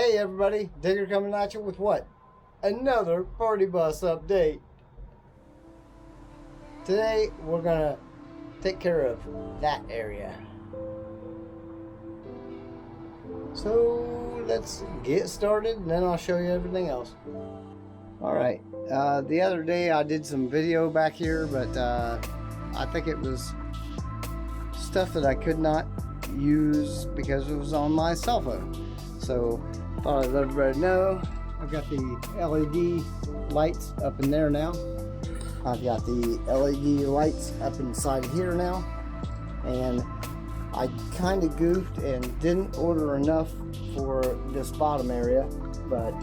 Hey everybody, Digger coming at you with what? Another party bus update. Today we're gonna take care of that area. So let's get started and then I'll show you everything else. Alright, the other day I did some video back here, but I think it was stuff that I could not use because it was on my cell phone. So thought I'd let everybody know. I've got the LED lights up in there now. I've got the LED lights up inside of here now. And I kind of goofed and didn't order enough for this bottom area, but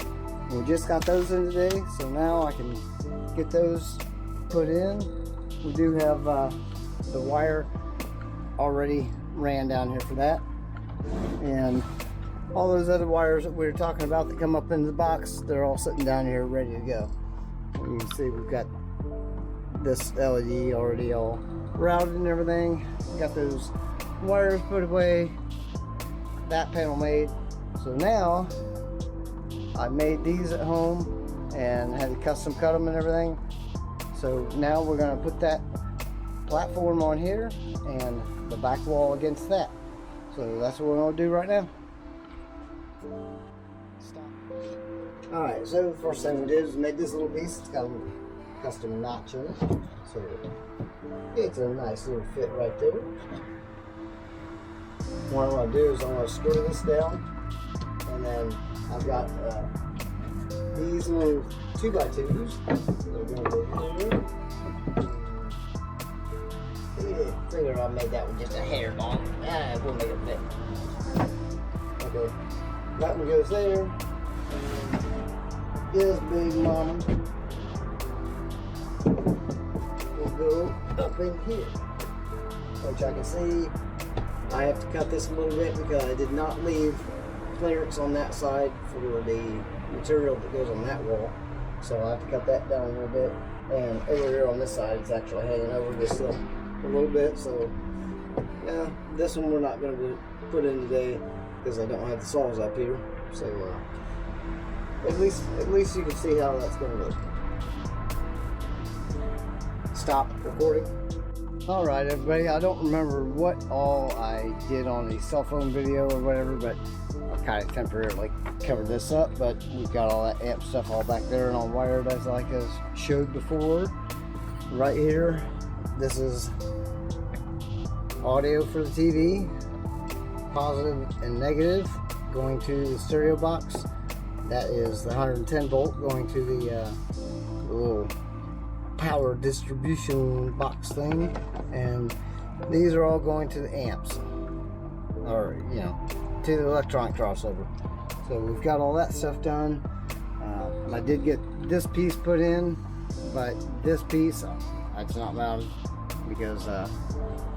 we just got those in today, so now I can get those put in. We do have the wire already ran down here for that, and all those other wires that we were talking about that come up into the box, they're all sitting down here ready to go. You can see we've got this LED already all routed and everything. Got those wires put away, that panel made. So now I made these at home and had to custom cut them and everything. So now we're going to put that platform on here and the back wall against that. So that's what we're going to do right now. Alright, so the first thing we did is make this little piece. It's got a little custom notch in it. So it's a nice little fit right there. What I'm going to do is I'm going to screw this down, and then I've got these little 2x2s. They're going to go here. I figured I made that one just a hair long. We'll make it fit. Okay, that one goes there. And this big mama will go up in here, which I can see. I have to cut this a little bit because I did not leave clearance on that side for the material that goes on that wall. So I have to cut that down a little bit. And over here on this side, it's actually hanging over just a little bit. So yeah, this one we're not going to put in today because I don't have the saws up here. So at least you can see how that's going to look. Stop recording. Alright everybody, I don't remember what all I did on the cell phone video or whatever, but I kind of temporarily covered this up, but we've got all that amp stuff all back there and all wired as like I showed before. Right here, this is audio for the TV, positive and negative, going to the stereo box. That is the 110 volt going to the little power distribution box thing, and these are all going to the amps, or you know, to the electronic crossover. So we've got all that stuff done. I did get this piece put in, but this piece it's not mounted because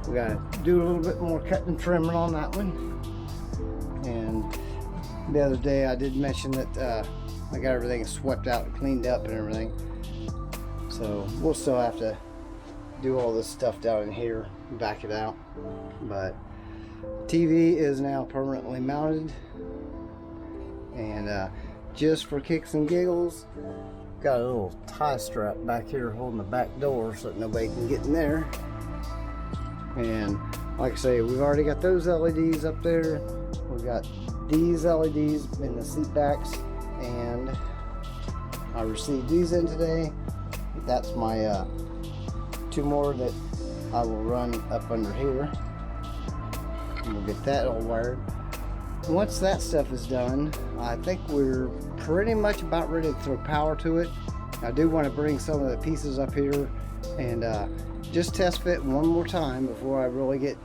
we got to do a little bit more cutting and trimming on that one. And the other day I did mention that I got everything swept out and cleaned up and everything. So we'll still have to do all this stuff down in here and back it out. But TV is now permanently mounted. And just for kicks and giggles, got a little tie strap back here holding the back door so that nobody can get in there. And like I say, we've already got those LEDs up there. We've got these LEDs in the seat backs, and I received these in today. That's my two more that I will run up under here, and we'll get that all wired. Once that stuff is done, I think we're pretty much about ready to throw power to it. I do want to bring some of the pieces up here and just test fit one more time before I really get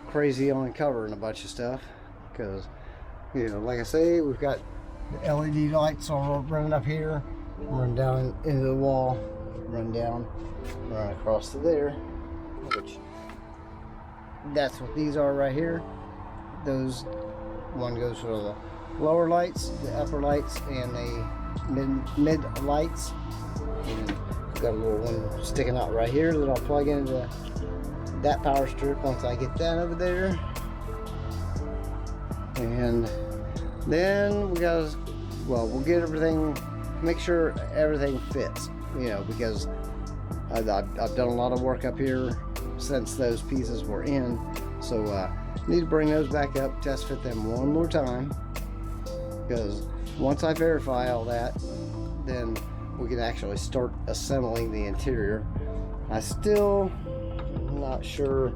crazy on covering a bunch of stuff, because you know, like I say, we've got the LED lights all running up here, run down into the wall, run down, run across to there, which that's what these are right here. Those, one goes for the lower lights, the upper lights, and the mid lights. And we've got a little one sticking out right here that I'll plug into that power strip once I get that over there. And then we got well, we'll get everything, make sure everything fits, you know, because I've done a lot of work up here since those pieces were in. So need to bring those back up, test fit them one more time, because once I verify all that, then we can actually start assembling the interior. I still not sure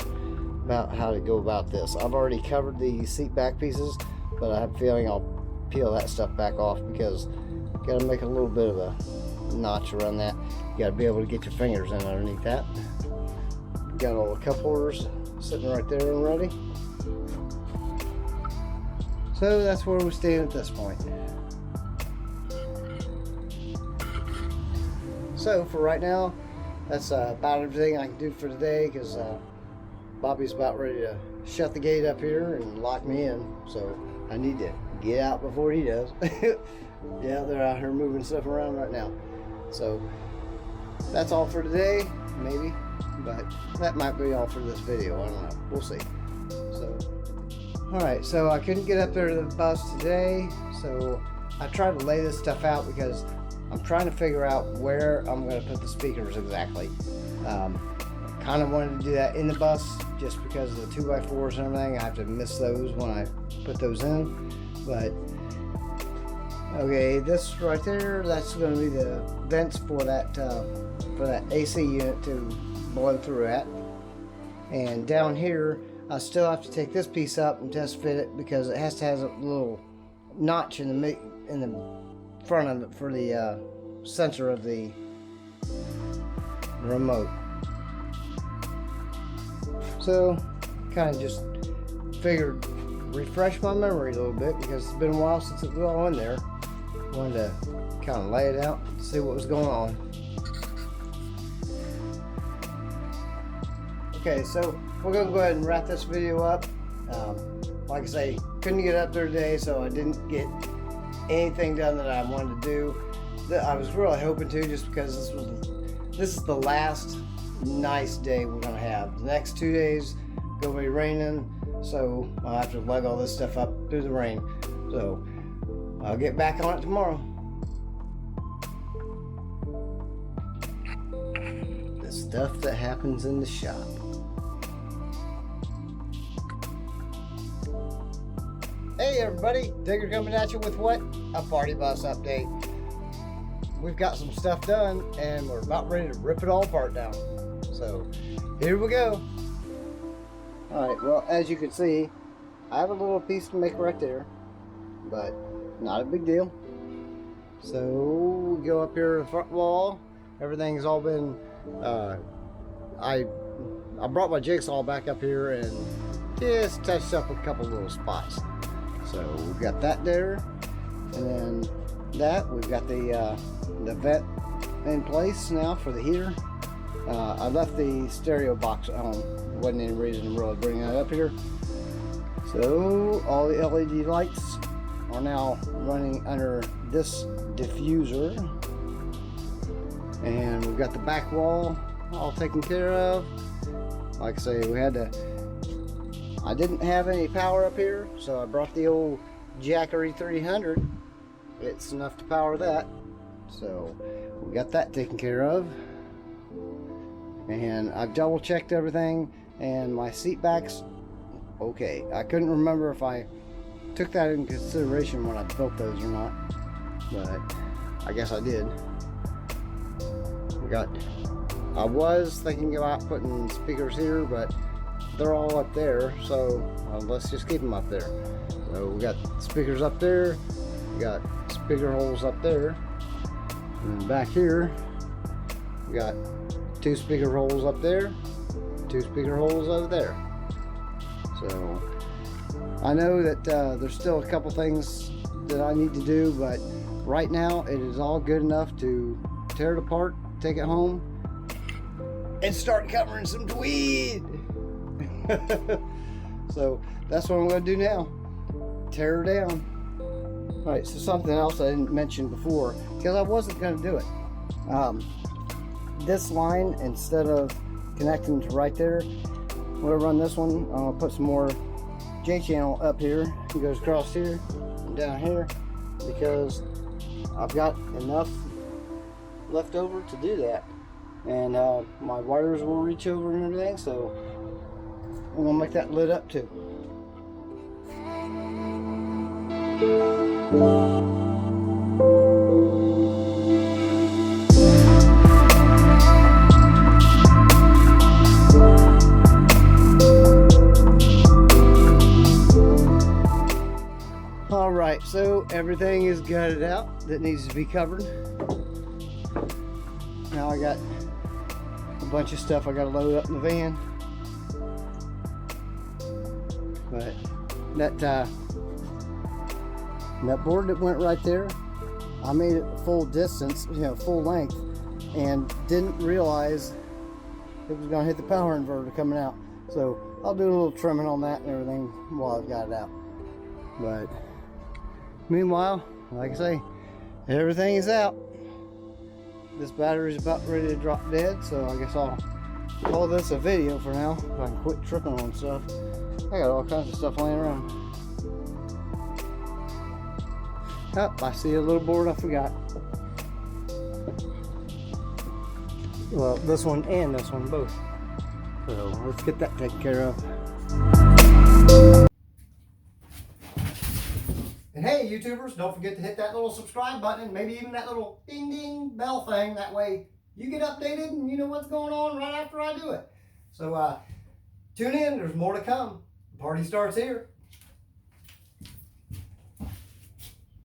about how to go about this. I've already covered the seat back pieces, but I have a feeling I'll peel that stuff back off, because you got to make a little bit of a notch around that. You got to be able to get your fingers in underneath that. Got all the cup holders sitting right there and ready. So that's where we stand at this point. So for right now, that's about everything I can do for today, because Bobby's about ready to shut the gate up here and lock me in. So I need to get out before he does. Yeah, they're out here moving stuff around right now. So that's all for today, maybe, but that might be all for this video. I don't know. We'll see. So, all right. So I couldn't get up there to the bus today, so I tried to lay this stuff out because I'm trying to figure out where I'm going to put the speakers exactly. Kind of wanted to do that in the bus just because of the 2x4s and everything. I have to miss those when I put those in. But okay, this right there, that's going to be the vents for that AC unit to blow through at. And down here, I still have to take this piece up and test fit it, because it has to have a little notch in the front of it for the sensor of the remote. So kind of just figured refresh my memory a little bit, because it's been a while since it was all in there. Wanted to kind of lay it out, see what was going on. Okay, so we're gonna go ahead and wrap this video up. Like I say, couldn't get up there today, so I didn't get anything done that I wanted to do. I was really hoping to, just because this is the last nice day we're gonna have. The next 2 days gonna be raining, so I'll have to lug all this stuff up through the rain. So I'll get back on it tomorrow. The stuff that happens in the shop. Hey everybody, Digger coming at you with what? A party bus update. We've got some stuff done and we're about ready to rip it all apart now. So here we go. Alright, well, as you can see, I have a little piece to make right there, but not a big deal. So we go up here to the front wall. Everything's all been I brought my jigsaw back up here and just touched up a couple little spots. So we've got that there, and then we've got the vent in place now for the heater. I left the stereo box at home. There wasn't any reason to really bring that up here. So all the LED lights are now running under this diffuser, and we've got the back wall all taken care of. Like I say, I didn't have any power up here, so I brought the old Jackery 300. It's enough to power that, so we got that taken care of. And I've double checked everything, and my seat backs okay. I couldn't remember if I took that in consideration when I built those or not, but I guess I did. I was thinking about putting speakers here, but they're all up there, so let's just keep them up there. So we got speakers up there, we got speaker holes up there, and back here we got 2 speaker holes up there, 2 speaker holes over there. So I know that there's still a couple things that I need to do, but right now it is all good enough to tear it apart, take it home, and start covering some tweed. So that's what I'm going to do now. Tear her down. Alright, so something else I didn't mention before, because I wasn't going to do it. This line, instead of connecting to right there, I'm going to run this one. I'm going to put some more J channel up here. It goes across here and down here, because I've got enough left over to do that. And my wires will reach over and everything, so I'm gonna make that lit up too. All right, so everything is gutted out that needs to be covered. Now I got a bunch of stuff I got to load up in the van, but that board that went right there, I made it full distance, full length, and didn't realize it was going to hit the power inverter coming out. So I'll do a little trimming on that and everything while I've got it out. But meanwhile, like I say, everything is out. This battery is about ready to drop dead, so I guess I'll call this a video for now, so I can quit tripping on stuff. I got all kinds of stuff laying around. Oh, I see a little board I forgot. Well, this one and this one both. So let's get that taken care of. And hey, YouTubers, don't forget to hit that little subscribe button and maybe even that little ding ding bell thing. That way you get updated and you know what's going on right after I do it. So tune in, there's more to come. The party starts here.